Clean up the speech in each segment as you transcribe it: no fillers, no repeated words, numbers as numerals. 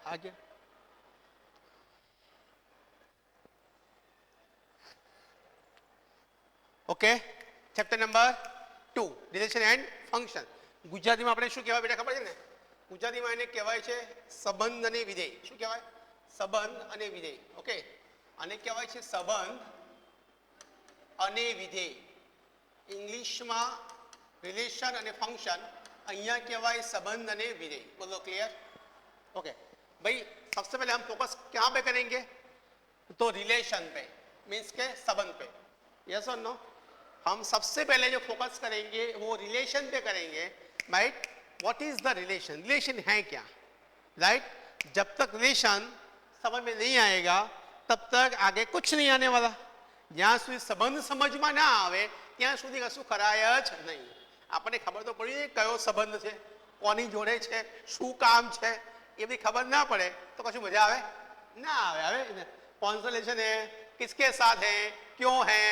आगे okay chapter number 2 relation and function Gujarati में આપણે શું કહેવાય બેટા ખબર છે ને ગુજરાતીમાં એને કહેવાય છે સંબંધ અને વિધેય શું કહેવાય સંબંધ અને વિધેય ઓકે આને કહેવાય છે સંબંધ અને વિધેય ઇંગ્લિશમાં રિલેશન અને ફંક્શન અહીંયા કહેવાય સંબंध અને विधेय बोलो क्लियर ओके भाई सबसे पहले हम फोकस क्या पे करेंगे तो रिलेशन पे मीन्स के संबंध पे यस और नो हम सबसे पहले जो फोकस करेंगे वो रिलेशन पे करेंगे right what is the relation relation है क्या राइट जब तक रिलेशन समझ में नहीं आएगा तब तक आगे कुछ नहीं आने वाला જ્યાં સુધી સંબંધ સમજમાં ના આવે ત્યાં સુધી કશું કરાય જ નહીં આપણને ખબર તો પડી જાય કયો સંબંધ છે કોની જોડે છે શું કામ છે એ બધી ખબર ના પડે તો કશું મજા આવે ના આવે આવે कौन सा रिलेशन है किसके साथ है क्यों है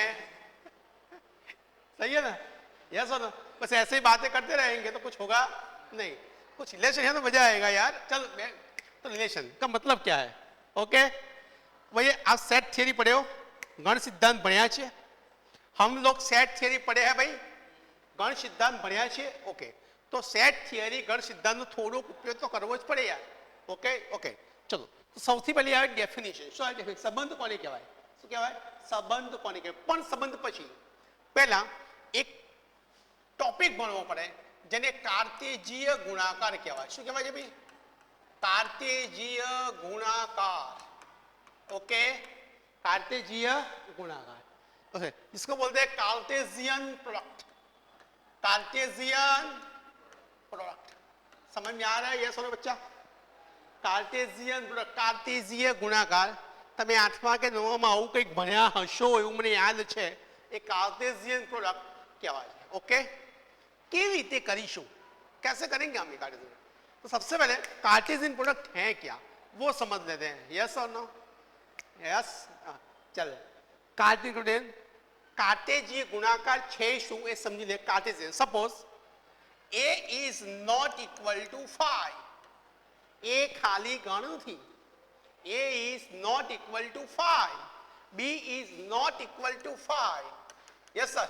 सही है ना यस और नो बस ऐसे ही बातें करते रहेंगे तो कुछ होगा नहीं कुछ रिलेशन है तो मजा आएगा यार चल तो रिलेशन का मतलब क्या है ओके भैया आप सेट थियरी पढ़े हो गण सिद्धांत भण्या छे हम लोग सेट थियरी पढ़े हैं भाई गण सिद्धांत भण्या छे ओके तो सेट थियरी गण सिद्धांत नो थोड़ो उपयोग तो करवो ज पड़े यार ओके ओके चलो तो सौथी पहली आवे डेफिनेशन શું આવે डेफिनेशन संबंध कोने कहेवाय શું કહેવાય संबंध कोने कहेवाय पण संबंध પછી પહેલા એક ટોપિક ભણવો પડે જેને કાર્તેજીય ગુણાકાર કહેવાય શું કહેવાય છે ભાઈ કાર્તેજીય गुणाकार ओके कार्टेजिय गुणाकार ओके इसको बोलते हैं कार्टेशियन प्रोडक्ट कार्टेशियन प्रोडक्ट समझ में आ रहा है ये सुनो बच्चा कार्टेशियन प्रोडक्ट कार्टेजिय गुणाकार તમે 8મા કે 9મા આવું કંઈક ભણ્યા હશો એવું મને યાદ છે એ કાર્ટેशियन प्रोडक्ट કહેવાય છે ओके કેવી રીતે કરીશું कैसे करेंगे हम ये कार्टेशियन तो सबसे पहले कार्टेशियन प्रोडक्ट है क्या वो समझ लेते हैं यस और नो यस चल कार्टेजीय गुणाकार छे शू ए समझी ले Cartesian suppose a is not equal to 5 a खाली गण थी a is not equal to 5 b is not equal to 5 yes sir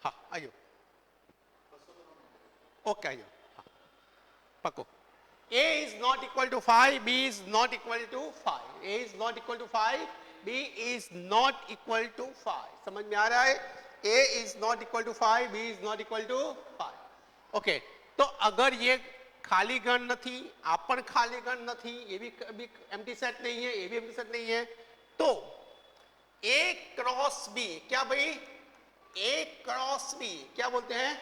हाँ आयो ओके आयो पक्को a is not equal to 5 b is not equal to 5 a is not equal to 5 b is not equal to 5 समझ में आ रहा है a is not equal to 5 b is not equal to 5 okay तो अगर ये खाली गण नहीं आप पण खाली गण नहीं ये भी एम्प्टी सेट नहीं है ये भी एम्प्टी सेट नहीं है तो a क्रॉस b क्या भाई a क्रॉस b क्या बोलते हैं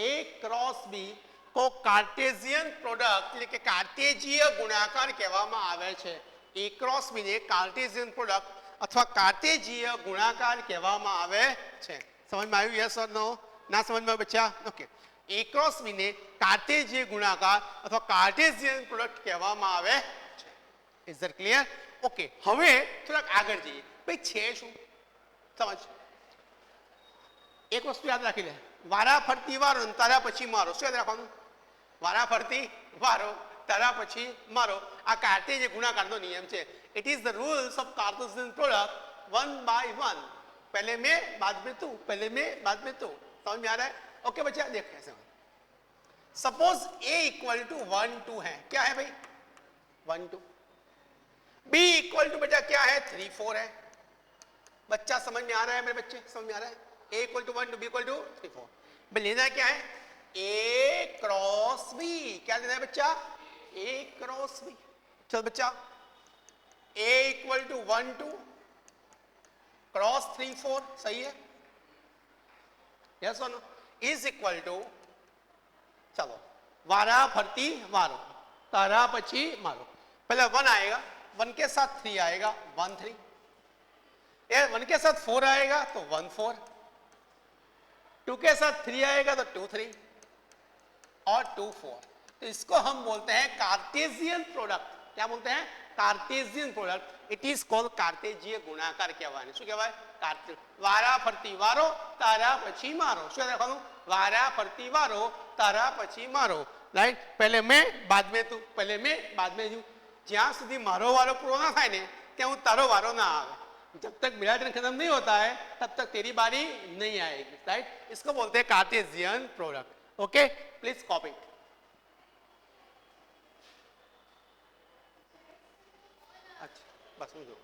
a क्रॉस b को कार्टेशियन प्रोडक्ट એટલે કે કાર્ટેજીય ગુણાકાર કહેવામાં આવે છે a ક્રોસ b ને કાર્ટેशियन પ્રોડક્ટ અથવા કાર્ટેજીય ગુણાકાર કહેવામાં આવે છે સમજમાં આવ્યું યસ ઓર નો ના સમજમાં બચ્ચા ઓકે a ક્રોસ b ને કાર્ટેજીય ગુણાકાર અથવા કાર્ટેशियन પ્રોડક્ટ કહેવામાં આવે છે ઇઝ ધેટ ક્લિયર ઓકે હવે થોડાક આગળ જઈએ ભાઈ છે શું સમજ એક વસ્તુ યાદ રાખી લે વારા ફરતી વારો તારા પછી મારો શું યાદ રાખવાનું वारा फरती वारो तारा पछी मारो आ कार्टेजीय गुणाकारનો નિયમ છે it is the rules of Cartesian product one by one पहले में बाद में तू पहले में बाद में तू समझ में आ रहा है ओके बच्चा देख कैसे सपोज a इक्वल टू 1 2 है क्या है भाई 1 2 b इक्वल टू बेटा क्या है 3 4 है बच्चा समझ में आ रहा है मेरे बच्चे समझ में आ रहा है a equal to 1 2 b equal to 3 4 भाई लेना क्या है a क्रॉस b क्या लेना है बच्चा a क्रॉस b चल बच्चा a इक्वल टू 1 2 क्रॉस 3 4 सही है यस और नो इज इक्वल टू चलो वारा फरती वारो तारा पछी मारो पहले 1 आएगा 1 के साथ 3 आएगा 1 3 1 के साथ 4 आएगा तो 1 4 2 के साथ 3 आएगा तो 2 3 और 2 4 तो इसको हम बोलते हैं कार्टेशियन प्रोडक्ट क्या बोलते हैं Cartesian product it is called कार्टेजीय गुणाकार કહેવાય શું કહેવાય કાર્તે વારા ફરતી વારો તારા પછી મારો શું લખવાનું વારા ફરતી વારો તારા પછી મારો રાઈટ, પહેલે મેં બાદ મેં તું, પહેલે મેં બાદ મેં તું. જ્યાં સુધી મારો વારો પૂરો ના થાય ને ત્યાં હું તારો વારો ના આવે. जब तक मेरा टर्न खत्म नहीं होता है तब तक तेरी बारी नहीं आएगी. राइट, इसको बोलते हैं Cartesian product. Okay, please copy. अच्छा बस मुझे